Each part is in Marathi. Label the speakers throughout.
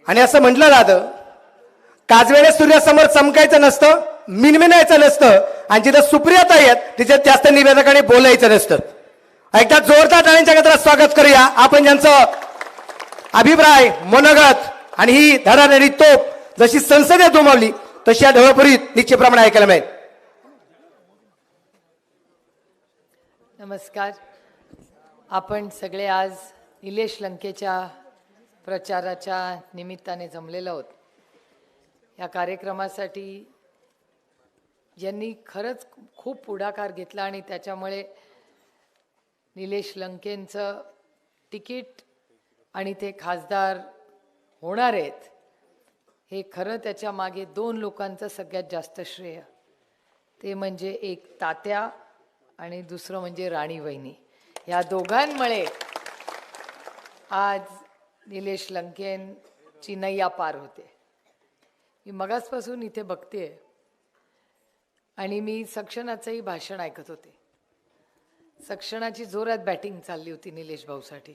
Speaker 1: आणि असं म्हटलं जातं, काजवेने सूर्यासमोर चमकायचं नसतं, मिनमिनायचं नसतं, आणि जिथं सुप्रियाताई आहेत तिच्यात जास्त निवेदकाने बोलायचं नसतं. एकदा जोरदार टाळ्यांच्या गजरात स्वागत करूया आपण ज्यांचं अभिप्राय, मनोगत आणि ही धडाधडी तोप जशी संसदेत उमवली तशी या ढवळपुरीत निश्चितप्रमाणे ऐकायला मिळेल.
Speaker 2: नमस्कार. आपण सगळे आज निलेश लंकेच्या प्रचाराच्या निमित्ताने जमलेलो आहोत. या कार्यक्रमासाठी ज्यांनी खरंच खूप पुढाकार घेतला आणि त्याच्यामुळे निलेश लंकेंचं तिकीट आणि ते खासदार होणार आहेत, हे खरं त्याच्या मागे दोन लोकांचं सगळ्यात जास्त श्रेय. ते म्हणजे एक तात्या आणि दुसरं म्हणजे राणी वहिनी. या दोघांमुळे आज निलेश लंकेंची नैया पार होते. मी मगासपासून इथे बघते आणि मी सक्षणाचंही भाषण ऐकत होते. सक्षणाची जोरात बॅटिंग चालली होती निलेश भाऊसाठी.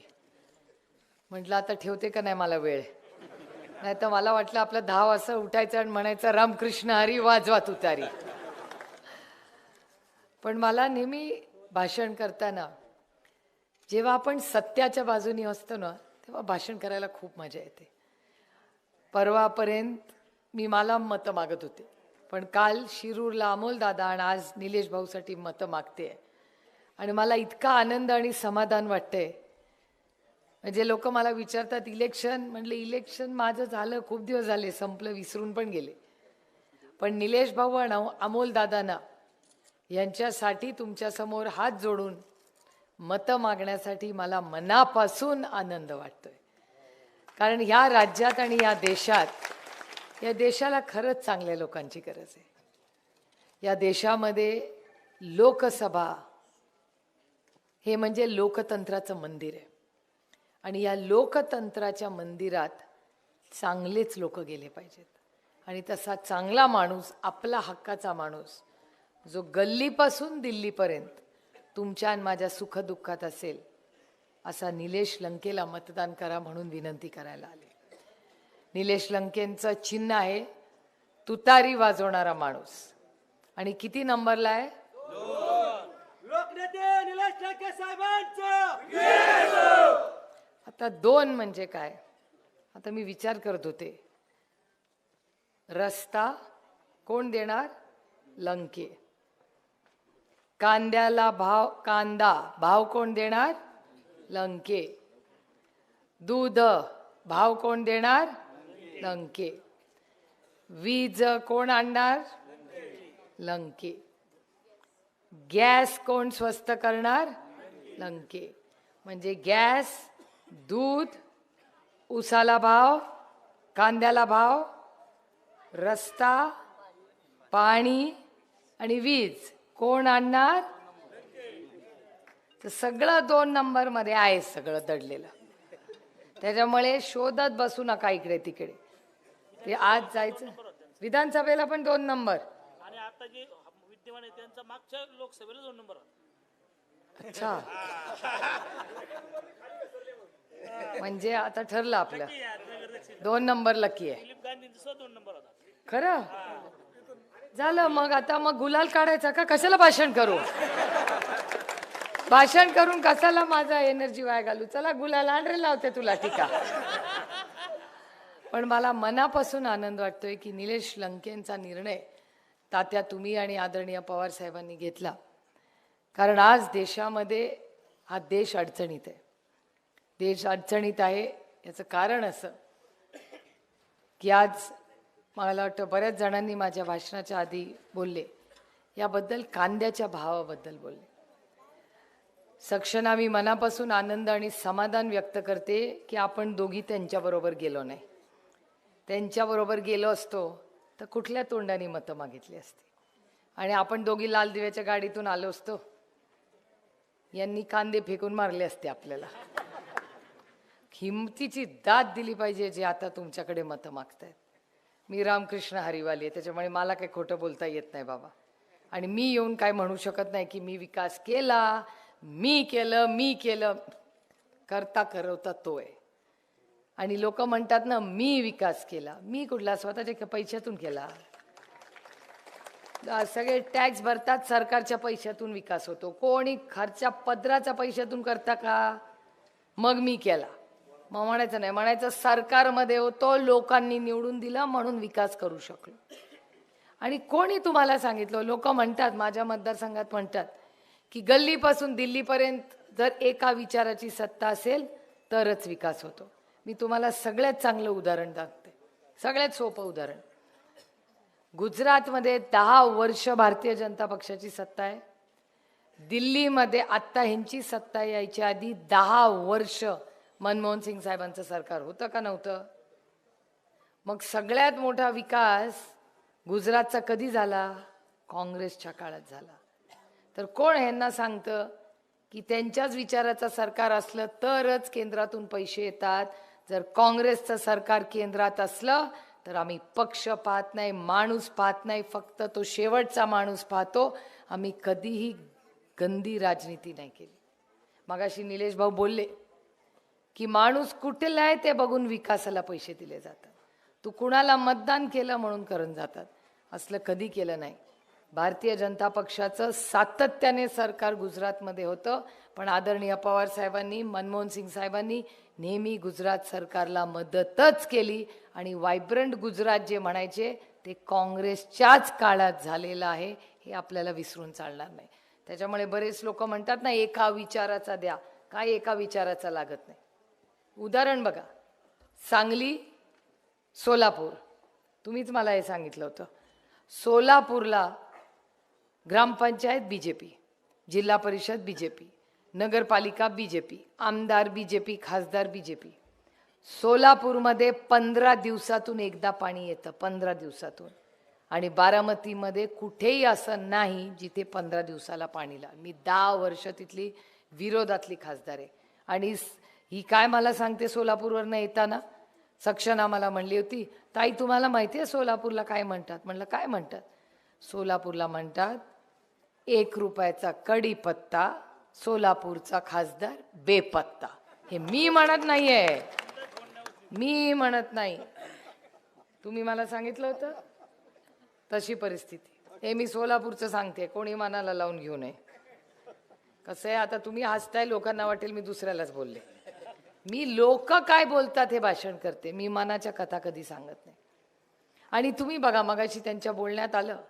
Speaker 2: म्हटलं आता ठेवते का नाही मला वेळ, नाही तर मला वाटलं आपलं 10 वाजता उठायचं आणि म्हणायचं रामकृष्ण हरी वाजवा तुतारी. पण मला नेहमी भाषण करताना जेव्हा आपण सत्याच्या बाजूनी असतो ना, तेव्हा भाषण करायला खूप मजा येते. परवापर्यंत मी मला मतं मागत होते, पण काल शिरूरला अमोल दादा आणि आज निलेश भाऊसाठी मतं मागते. आणि मला इतका आनंद आणि समाधान वाटतंय. म्हणजे लोक मला विचारतात इलेक्शन, म्हणले इलेक्शन माझं झालं, खूप दिवस झाले, संपलं, विसरून पण गेले. पण निलेश भाऊ आणि अमोल दादांना यांच्यासाठी तुमच्यासमोर हात जोडून मतं मागण्यासाठी मला मनापासून आनंद वाटतोय. कारण ह्या राज्यात आणि या देशाला खरंच चांगल्या लोकांची गरज आहे. या देशामध्ये लोकसभा हे म्हणजे लोकतंत्राचं मंदिर आहे. आणि या लोकतंत्राच्या मंदिरात चांगलेच लोक गेले पाहिजेत. आणि तसा चांगला माणूस, आपला हक्काचा माणूस, जो गल्लीपासून दिल्लीपर्यंत तुमच्या आणि माझ्या सुखदुःखात असेल, असा निलेश लंकेला मतदान करा म्हणून विनंती करायला आले. निलेश लंकेंचं चिन्ह आहे तुतारी वाजवणारा माणूस. आणि किती नंबरला आहे?
Speaker 3: लोकनेते निलेश लंके साहेबांचं.
Speaker 2: आता 2 म्हणजे काय? आता मी विचार करत होते, रस्ता कोण देणार? लंके. कांद्याला भाव कोण देणार? लंके. दूध भाव कोण देणार? लंके. वीज कोण आणणार? लंके. गॅस कोण स्वस्त करणार? लंके. म्हणजे गॅस, दूध, उसाला भाव, कांद्याला भाव, रस्ता, पाणी आणि वीज कोण आणणार? तर सगळं 2 नंबरमध्ये आहे, सगळं दडलेलं. त्याच्यामुळे शोधत बसू नका इकडे तिकडे. ते आज जायचं विधानसभेला पण 2 नंबर.
Speaker 3: आणि आता जे विद्यमान आहे त्यांचा मागच्या लोकसभेला 2 नंबर.
Speaker 2: अच्छा, म्हणजे आता ठरलं आपलं 2 नंबर लकी आहे.
Speaker 3: दिलीप गांधींचा 2 नंबर होता.
Speaker 2: खरं झालं. मग आता मग गुलाल काढायचा का? कशाला भाषण करू? भाषण करून कशाला माझा एनर्जी वाया घालू? चला गुलाल आंध्रे लावते तुला टीका. पण मला मनापासून आनंद वाटतोय की निलेश लंकेंचा निर्णय तात्या तुम्ही आणि आदरणीय पवार साहेबांनी घेतला. कारण आज देशामध्ये हा देश अडचणीत आहे. देश अडचणीत आहे याचं कारण असं की आज मला वाटतं बऱ्याच जणांनी माझ्या भाषणाच्या आधी बोलले, याबद्दल कांद्याच्या भावाबद्दल बोलले. सक्षणा, मी मनापासून आनंद आणि समाधान व्यक्त करते की आपण दोघी त्यांच्याबरोबर गेलो नाही. त्यांच्याबरोबर गेलो असतो तर कुठल्या तोंडाने मतं मागितली असती आणि आपण दोघी लाल दिव्याच्या गाडीतून आलो असतो. यांनी कांदे फेकून मारले असते आपल्याला. हिमतीची दाद दिली पाहिजे जे आता तुमच्याकडे मतं मागतायत. मी रामकृष्ण हरिवाली आहे, त्याच्यामुळे मला काही खोटं बोलता येत नाही बाबा. आणि मी येऊन काय म्हणू शकत नाही की मी विकास केला, मी केलं. करता करवता तो आहे. आणि लोक म्हणतात ना मी विकास केला. मी कुठला स्वतःच्या पैशातून केला. सगळे टॅक्स भरतात, सरकारच्या पैशातून विकास होतो. कोणी खर्चा पदराच्या पैशातून करता का? मग मी केला. मग म्हणायचं नाही, म्हणायचं सरकारमध्ये होतो, लोकांनी निवडून दिला म्हणून विकास करू शकलो. आणि कोणी तुम्हाला सांगितलं? लोक म्हणतात, माझ्या मतदारसंघात म्हणतात की गल्लीपासून दिल्लीपर्यंत जर एका विचाराची सत्ता असेल तरच विकास होतो. मी तुम्हाला सगळ्यात चांगलं उदाहरण दाखवते, सगळ्यात सोपं उदाहरण. गुजरातमध्ये 10 वर्ष भारतीय जनता पक्षाची सत्ता आहे. दिल्लीमध्ये आत्ता ह्यांची सत्ता यायच्या आधी 10 वर्ष मनमोहन सिंग साहेबांचं सरकार होतं का नव्हतं? मग सगळ्यात मोठा विकास गुजरातचा कधी झाला? काँग्रेसच्या काळात झाला. तर कोण ह्यांना सांगतं की त्यांच्याच विचाराचं सरकार असलं तरच केंद्रातून पैसे येतात? जर काँग्रेसचं सरकार केंद्रात असलं तर आम्ही पक्ष पाहत नाही, माणूस पाहत नाही, फक्त तो शेवटचा माणूस पाहतो. आम्ही कधीही गंदी राजनीती नाही केली. मगाशी निलेश भाऊ बोलले की माणूस कुठला आहे ते बघून विकासाला पैसे दिले जातात. तू कुणाला मतदान केलं म्हणून करून जातात, असलं कधी केलं नाही. भारतीय जनता पक्षाचं सातत्याने सरकार गुजरातमध्ये होतं, पण आदरणीय पवार साहेबांनी, मनमोहन सिंग साहेबांनी नेहमी गुजरात सरकारला मदतच केली. आणि वायब्रंट गुजरात जे म्हणायचे ते काँग्रेसच्याच काळात झालेलं आहे, हे आपल्याला विसरून चालणार नाही. त्याच्यामुळे बरेच लोक म्हणतात ना एका विचाराचा द्या, काय एका विचाराचा लागत नाही. उदाहरण बघा, सांगली, सोलापूर. तुम्हीच मला हे सांगितलं होतं. सोलापूरला ग्रामपंचायत बीजेपी, जिल्हा परिषद बीजेपी, नगरपालिका बीजेपी, आमदार बीजेपी, खासदार बीजेपी. सोलापूरमध्ये 15 दिवसातून एकदा पाणी येतं, 15 दिवसातून. आणि बारामतीमध्ये कुठेही असं नाही जिथे 15 दिवसाला पाणी लागलं. मी 10 वर्ष तिथली विरोधातली खासदार आहे. आणि ही काय मला सांगते, सोलापूरवरनं येताना सक्षना मला म्हणली होती, ताई तुम्हाला माहिती आहे सोलापूरला काय म्हणतात? म्हणलं काय म्हणतात? सोलापूरला म्हणतात 1 रुपयाचा कढीपत्ता, सोलापूरचा खासदार बेपत्ता. हे मी म्हणत नाहीये, मी म्हणत नाही, तुम्ही मला सांगितलं होतं. तशी परिस्थिती. हे मी सोलापूरचं सांगते, कोणी मनाला लावून घेऊ नये. कसं आहे, आता तुम्ही हसताय, लोकांना वाटेल मी दुसऱ्यालाच बोलले. मी लोक काय बोलतात हे भाषण करते, मी मनाच्या कथा कधी सांगत नाही. आणि तुम्ही बघा, मगाशी त्यांच्या बोलण्यात आलं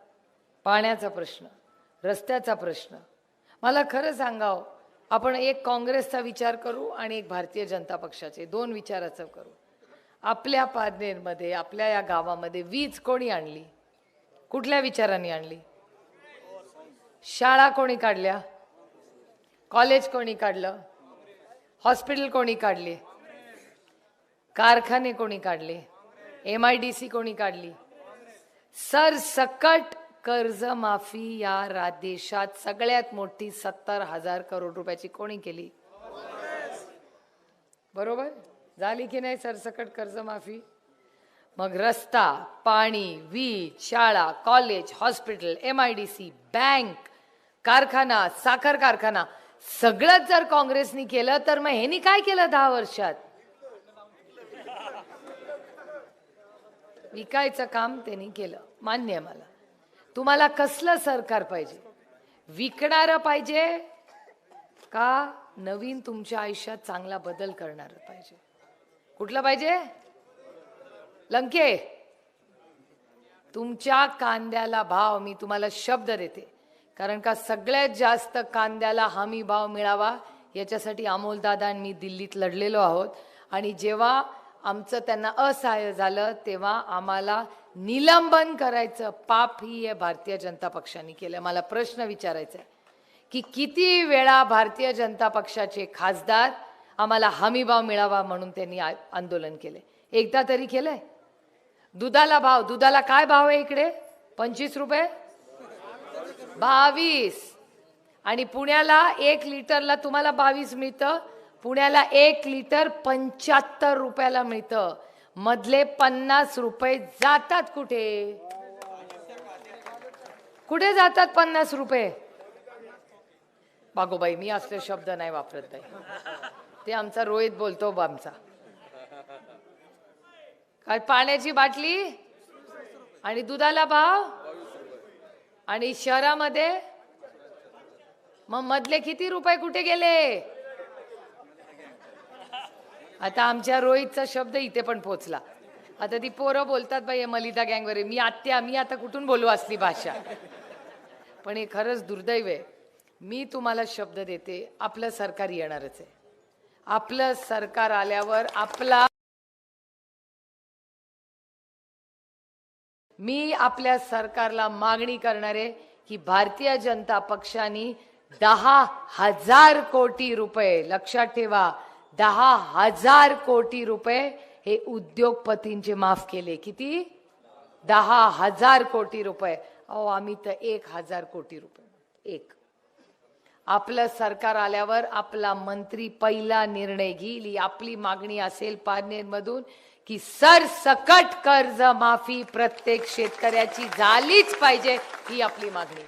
Speaker 2: पाण्याचा प्रश्न, रस्त्याचा प्रश्न. मला खरं सांगावं, आपण एक काँग्रेसचा विचार करू आणि एक भारतीय जनता पक्षाचे, 2 विचाराचं करू. आपल्या पारनेरमध्ये, आपल्या या गावामध्ये वीज कोणी आणली? कुठल्या विचारांनी आणली? शाळा कोणी काढल्या? कॉलेज कोणी काढलं? हॉस्पिटल कोणी काढले? कारखाने कोणी काढले? MIDC कोणी काढली? सरसकट कर्जमाफी या देशात सगळ्यात मोठी 70,000 करोड रुपयाची कोणी केली? बरोबर झाली की नाही सरसकट कर्जमाफी? मग रस्ता, पाणी, वीज, शाळा, कॉलेज, हॉस्पिटल, MIDC, बँक, कारखाना, साखर कारखाना, सगळंच जर काँग्रेसनी केलं तर मग ह्यांनी काय केलं 10 वर्षात? विकायचं काम त्यांनी केलं, मान्य आहे मला. तुम्हाला कसलं सरकार पाहिजे? विकणारं पाहिजे का नवीन तुमच्या आयुष्यात चांगला बदल करणारं पाहिजे? कुठलं पाहिजे? लंके, तुमच्या कांद्याला भाव, मी तुम्हाला शब्द देते, कारण का सगळ्यात जास्त कांद्याला हमी भाव मिळावा याच्यासाठी अमोलदादा आणि मी दिल्लीत लढलेलो आहोत. आणि जेव्हा आमचं त्यांना असहाय्य झालं तेव्हा आम्हाला निलंबन करायचं पाप ही या भारतीय जनता पक्षाने केलं. मला प्रश्न विचारायचा आहे की किती वेळा भारतीय जनता पक्षाचे खासदार आम्हाला हमीभाव मिळावा म्हणून त्यांनी आंदोलन केले? एकदा तरी केलंय? दुधाला भाव, दुधाला काय भाव आहे इकडे? 25 रुपये, 22. आणि पुण्याला 1 लिटरला तुम्हाला 22 मिळतं, पुण्याला 1 लिटर 75 रुपयाला मिळतं. मधले 50 रुपये जातात कुठे? कुठे जातात 50 रुपये? बागोबाई, मी असले शब्द नाही वापरत बाई, ते आमचा रोहित बोलतो आमचा. काय पाण्याची बाटली आणि दुधाला भाव आणि शहरामध्ये मग मधले किती रुपये कुठे गेले? आता आमच्या रोहितचा शब्द इथे पण पोहोचला. आता ती पोरं बोलतात बाई मलिदा गँगवर मी आता कुठून बोलू असली भाषा. पण हे खरंच दुर्दैव आहे. मी तुम्हाला शब्द देते, आपलं सरकार येणारच आहे. आपलं सरकार आल्यावर मी आपल्या सरकारला मागणी करणार आहे की भारतीय जनता पक्षाने 10,000 कोटी रुपये, लक्षात ठेवा, 10,000 कोटी रुपये हे उद्योगपतींचे माफ केले. किती? 10,000 कोटी रुपये. अहो आम्ही तर 1,000 कोटी रुपये. आपलं सरकार आल्यावर आपला मंत्री पहिला निर्णय घेईल. ही आपली मागणी असेल पारनेरमधून की सरसकट कर्ज माफी प्रत्येक शेतकऱ्याची झालीच पाहिजे. ही आपली मागणी.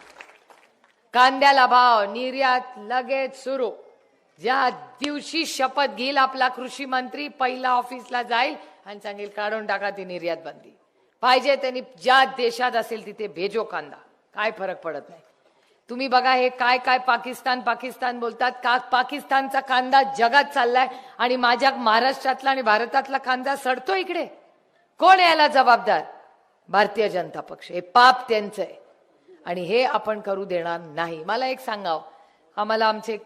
Speaker 2: कांद्याला भाव, निर्यात लगेच सुरू. ज्या दिवशी शपथ घेईल आपला कृषी मंत्री, पहिला ऑफिसला जाईल आणि सांगेल काढून टाका ती निर्यात बंदी. पाहिजे त्यांनी ज्या देशात असेल तिथे भेजो कांदा, काय फरक पडत नाही. तुम्ही बघा हे काय काय पाकिस्तान बोलतात. का पाकिस्तानचा कांदा जगात चाललाय आणि माझ्या महाराष्ट्रातला आणि भारतातला कांदा सडतो इकडे. कोण याला जबाबदार? भारतीय जनता पक्ष. हे पाप त्यांचं आहे आणि हे आपण करू देणार नाही. मला एक सांगाव, आम्हाला आमचे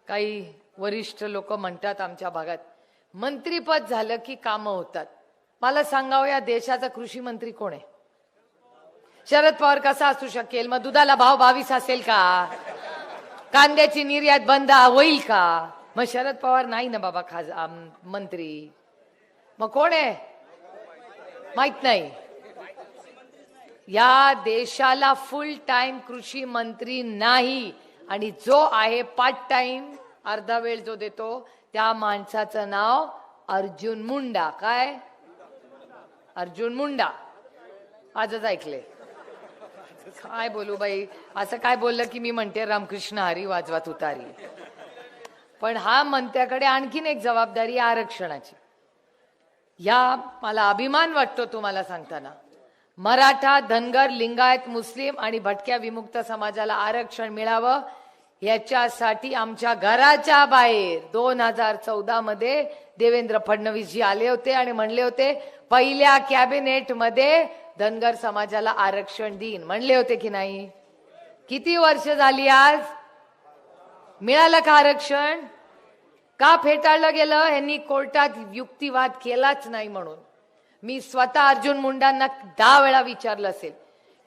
Speaker 2: काही वरिष्ठ लोक म्हणतात आमच्या भागात मंत्रीपद झालं की कामं होतात. मला सांगावं या देशाचा कृषी मंत्री कोण आहे? शरद पवार कसा असू शकेल? मग दुधाला भाव 22 असेल का? कांद्याची निर्यात बंद होईल का? मग शरद पवार नाही ना बाबा मंत्री. मग कोण आहे? माहित नाही. या देशाला फुल टाइम कृषी मंत्री नाही आणि जो आहे पार्ट टाइम अर्धा वेळ जो देतो त्या माणसाचं नाव अर्जुन मुंडा. काय? अर्जुन मुंडा. आजच ऐकले. काय बोलू बाई, असं काय बोललं की मी म्हणते रामकृष्ण हरी वाजवा तुतारी. पण हा मंत्र्याकडे आणखीन एक जबाबदारी आरक्षणाची. या मला अभिमान वाटतो तुम्हाला सांगताना. मराठा, धनगर, लिंगायत, मुस्लिम आणि भटक्या विमुक्त समाजाला आरक्षण मिळावं याच्यासाठी आमच्या घराच्या बाहेर 2014 मध्ये देवेंद्र फडणवीस जी आले होते आणि म्हणले होते पहिल्या कॅबिनेट मध्ये धनगर समाजाला आरक्षण देईन. म्हणले होते की नाही? किती वर्ष झाली आज? मिळालं का आरक्षण? का फेटाळलं गेलं? यांनी कोर्टात युक्तिवाद केलाच नाही म्हणून. मी स्वतः अर्जुन मुंडांना 10 वेळा विचारलं असेल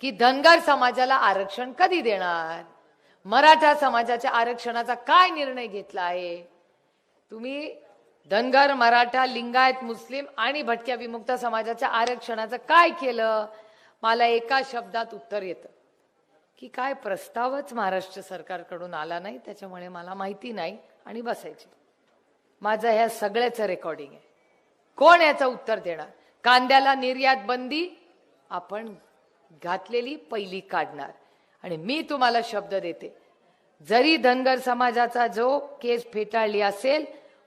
Speaker 2: की धनगर समाजाला आरक्षण कधी देणार? मराठा समाजाच्या आरक्षणाचा काय निर्णय घेतला आहे? तुम्ही धनगर, मराठा, लिंगायत, मुस्लिम आणि भटक्या विमुक्त समाजाच्या आरक्षणाचं काय केलं? मला एका शब्दात उत्तर येतं की काय प्रस्तावच महाराष्ट्र सरकारकडून आला नाही, त्याच्यामुळे मला माहिती नाही आणि बसायची. माझं ह्या सगळ्याचं रेकॉर्डिंग आहे. कोण याचं उत्तर देणार? कांद्याला निर्यात बंदी आपण घातलेली पहिली काढणार. आणि मी तुम्हाला शब्द देते, जरी धनगर समाजाचा जो केस फेटाळली असेल,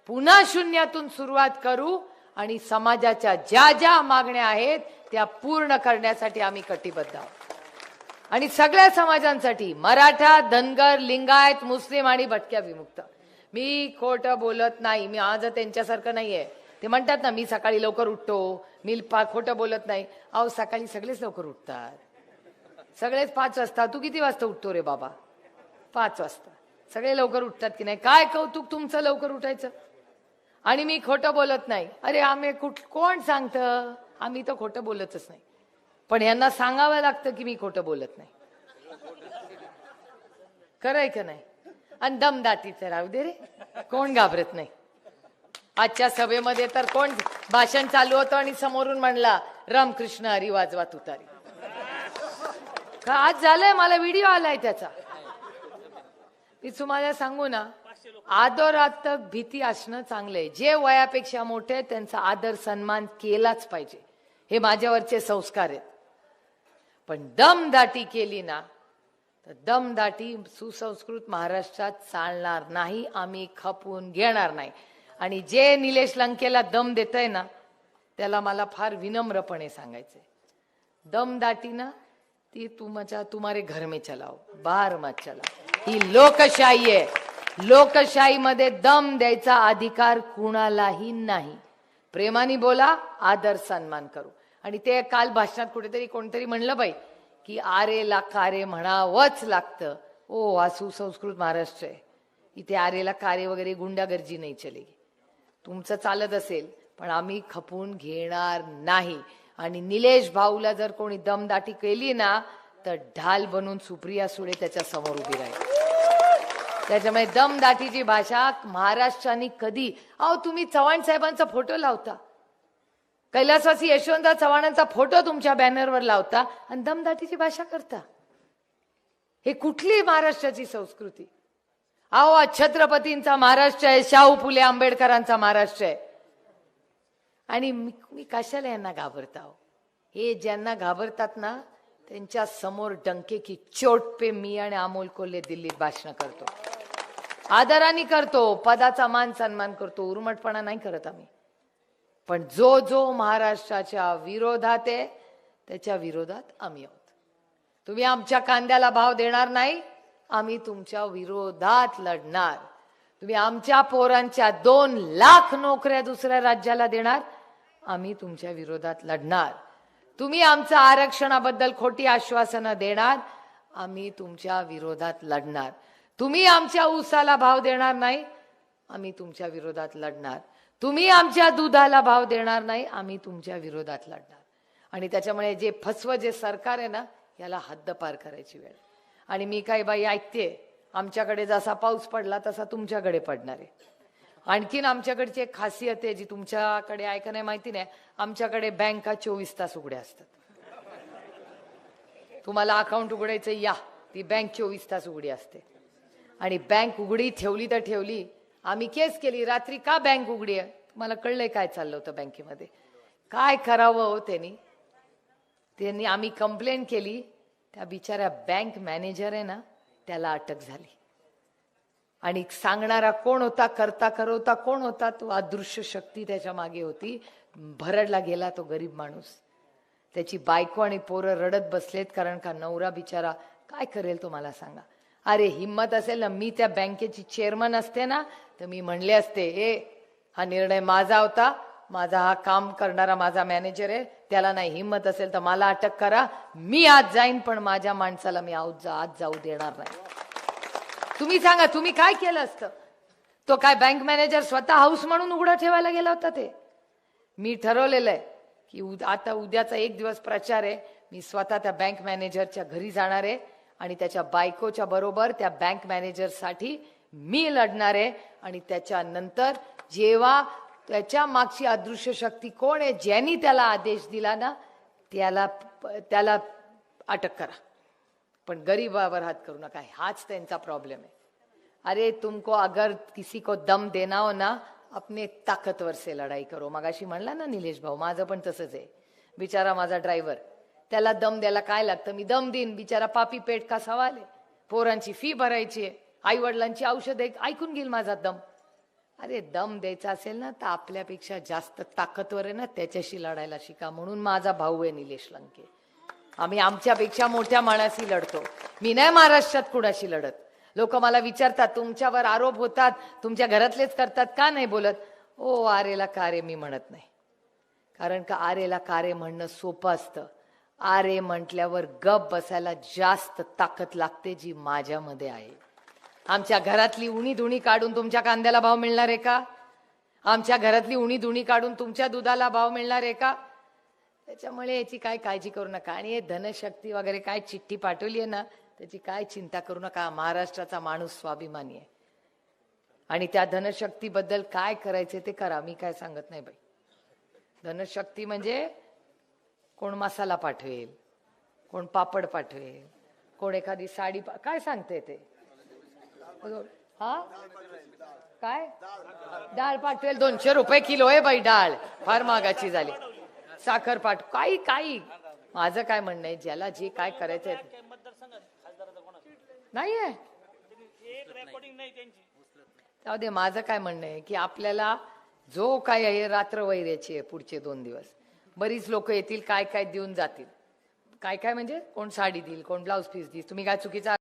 Speaker 2: पुन्हा शून्यातून सुरुवात करू आणि समाजाच्या ज्या ज्या मागण्या आहेत त्या पूर्ण करण्यासाठी आम्ही कटिबद्ध आहोत. आणि सगळ्या समाजांसाठी, मराठा, धनगर, लिंगायत, मुस्लिम आणि भटक्या विमुक्त. मी खोटं बोलत नाही. मी आज त्यांच्यासारखं नाहीये. ते म्हणतात ना मी सकाळी लवकर उठतो, मी खोटं बोलत नाही. अहो सकाळी सगळेच लवकर उठतात, सगळेच 5 वाजता. तू किती वाजता उठतो रे बाबा? 5 वाजता. सगळे लवकर उठतात की नाही? काय कौतुक तुमचं लवकर उठायचं. आणि मी खोटं बोलत नाही. अरे आम्ही कोण सांगतं? आम्ही तर खोटं बोलतच नाही. पण यांना सांगावं लागतं की मी खोटं बोलत नाही. खरंय का नाही? आणि दमदाटीचं राहू दे रे, कोण घाबरत नाही. आजच्या सभेमध्ये तर कोण भाषण चालू होतं आणि समोरून म्हणला रामकृष्ण हरी वाजवा तुतारी. का आज झालंय? मला व्हिडिओ आलाय त्याचा. मी तुम्हाला सांगू ना, आदरात्मक भीती असणं चांगलंय. जे वयापेक्षा मोठे त्यांचा आदर सन्मान केलाच पाहिजे, हे माझ्यावरचे संस्कार आहेत. पण दमदाटी केली ना तर दमदाटी सुसंस्कृत महाराष्ट्रात चालणार नाही. आम्ही खपून घेणार नाही. आणि जे निलेश लंकेला दम देतय ना त्याला मला फार विनम्रपणे सांगायचंय. दमदाटी ना ती तुम्हारे घर में चलाओ, बाहर मत चलाओ. ही लोकशाही आहे. लोकशाहीमध्ये दम द्यायचा अधिकार कुणालाही नाही. प्रेमाने बोला, आदर सन्मान करू. आणि ते काल भाषणात कुठेतरी कोणतरी म्हणलं बाई की आरेला कारे म्हणावंच लागतं. ओ हा सुसंस्कृत महाराष्ट्र आहे. इथे आरेला कारे वगैरे गुंडागर्जी नाही चलेगी. तुमचं चालत असेल पण आम्ही खपून घेणार नाही. आणि निलेश भाऊला जर कोणी दमदाटी केली ना तर ढाल बनून सुप्रिया सुळे त्याच्या समोर उभी राहील. त्याच्यामुळे दमदाटीची भाषा महाराष्ट्राने कधी, अहो तुम्ही चव्हाण साहेबांचा फोटो लावता, कैलासवासी यशवंतराव चव्हाणांचा फोटो तुमच्या बॅनरवर लावता आणि दमदाटीची भाषा करता. हे कुठली महाराष्ट्राची संस्कृती? अहो छत्रपतींचा महाराष्ट्र आहे, शाहू फुले आंबेडकरांचा महाराष्ट्र आहे. आणि मी कशाला यांना घाबरता? हे ज्यांना घाबरतात ना त्यांच्या समोर डंके की चोट पे मी आणि अमोल कोल्हे दिल्लीत भाषण करतो. आदराने करतो, पदाचा मान सन्मान करतो, उर्मटपणा नाही करत आम्ही. पण जो जो महाराष्ट्राच्या विरोधात आहे त्याच्या विरोधात आम्ही आहोत. तुम्ही आमच्या कांद्याला भाव देणार नाही, आम्ही तुमच्या विरोधात लढणार. तुम्ही आमच्या पोरांच्या 2 लाख नोकऱ्या दुसऱ्या राज्याला देणार, आम्ही तुमच्या विरोधात लढणार. तुम्ही आमच्या आरक्षणाबद्दल खोटी आश्वासनं देणार, आम्ही तुमच्या विरोधात लढणार. तुम्ही आमच्या ऊसाला भाव देणार नाही, आम्ही तुमच्या विरोधात लढणार. तुम्ही आमच्या दुधाला भाव देणार नाही, आम्ही तुमच्या विरोधात लढणार. आणि त्याच्यामुळे जे फसवं जे सरकार आहे ना याला हद्दपार करायची वेळ. आणि मी काय बाई ऐकते, आमच्याकडे जसा पाऊस पडला तसा तुमच्याकडे पडणार आहे. आणखीन आमच्याकडची एक खासियत आहे जी तुमच्याकडे आहे का नाही माहिती नाही. आमच्याकडे बँका 24 तास उघड्या असतात. तुम्हाला अकाउंट उघडायचं या, ती बँक 24 तास उघडी असते. आणि बँक उघडी ठेवली तर ठेवली. आम्ही केस केली रात्री, का बँक उघडी आहे? तुम्हाला कळलंय काय चाललं होतं बँकेमध्ये? काय करावं हो त्यांनी आम्ही कंप्लेंट केली. त्या बिचाऱ्या बँक मॅनेजर आहे ना त्याला अटक झाली. आणि सांगणारा कोण होता, करता करवता कोण होता? तो अदृश्य शक्ती त्याच्या मागे होती. भरडला गेला तो गरीब माणूस. त्याची बायको आणि पोरं रडत बसलेत, कारण का नवरा बिचारा काय करेल तो मला सांगा. अरे हिम्मत असेल ना, मी त्या बँकेची चेअरमन असते ना तर मी म्हणले असते, हा निर्णय माझा होता, माझा हा काम करणारा माझा मॅनेजर आहे, त्याला नाही हिम्मत असेल तर मला अटक करा, मी आज जाईन पण माझ्या माणसाला मी आज जाऊ देणार नाही. तुम्ही सांगा तुम्ही काय केलं असतं? तो काय बँक मॅनेजर स्वतः हाऊस म्हणून उघडा ठेवायला गेला होता? ते मी ठरवलेलं आहे की आता उद्याचा 1 दिवस प्रचार आहे, मी स्वतः त्या बँक मॅनेजरच्या घरी जाणार आहे आणि त्याच्या बायकोच्या बरोबर त्या बँक मॅनेजरसाठी मी लढणार आहे. आणि त्याच्यानंतर जेव्हा त्याच्या मागची अदृश्य शक्ती कोण आहे, ज्यांनी त्याला आदेश दिला ना त्याला अटक करा, पण गरीबावर हात करू नका. हाच त्यांचा प्रॉब्लेम आहे. अरे तुमको अगर किसी को दम देना हो ना अपने ताकतवर से लढाई करो. मगाशी म्हणला ना निलेश भाऊ, माझं पण तसंच आहे. बिचारा माझा ड्रायव्हर, त्याला दम द्यायला काय लागतं? मी दम देईन. बिचारा पापी पेट का सवाल आहे. पोरांची फी भरायची आहे, आई वडिलांची औषध ऐकून घेईल माझा दम. अरे दम द्यायचा असेल ना तर आपल्यापेक्षा जास्त ताकदवर आहे ना त्याच्याशी लढायला शिका. म्हणून माझा भाऊ आहे निलेश लंके. आम्ही आमच्यापेक्षा मोठ्या माणसाशी लढतो. मी नाही महाराष्ट्रात कुणाशी लढत. लोक मला विचारतात, तुमच्यावर आरोप होतात, तुमच्या घरातलेच करतात, का नाही बोलत? ओ आरेला कारे मी म्हणत नाही, कारण का आरेला कारे म्हणणं सोपं असतं. आरे म्हटल्यावर गप बसायला जास्त ताकद लागते, जी माझ्यामध्ये आहे. आमच्या घरातली उणी धुणी काढून तुमच्या कांद्याला भाव मिळणार आहे का? आमच्या घरातली उणी धुणी काढून तुमच्या दुधाला भाव मिळणार आहे का? त्याच्यामुळे याची काय काळजी करू नका. आणि हे धनशक्ती वगैरे काय चिठ्ठी पाठवली आहे ना त्याची काय चिंता करू नका. महाराष्ट्राचा माणूस स्वाभिमानी आहे आणि त्या धनशक्तीबद्दल काय करायचे ते करा. मी काय सांगत नाही बाई. धनशक्ती म्हणजे कोण मसाला पाठवेल, कोण पापड पाठवेल, कोण एखादी साडी काय सांगते ते, हा काय डाळ पाठवेल. 200 रुपये किलो आहे बाई डाळ, फार महागाची झाली. साखर पाठ काही माझं काय म्हणणं आहे, ज्याला जे काय करायचंय नाहीये जाऊ दे. माझं काय म्हणणं आहे की आपल्याला जो काय आहे रात्र वैऱ्याची आहे पुढचे 2 दिवस. बरीच लोक येतील, काय काय देऊन जातील. काय काय म्हणजे कोण साडी देईल, कोण ब्लाऊज पीस देईल. तुम्ही काय चुकीचा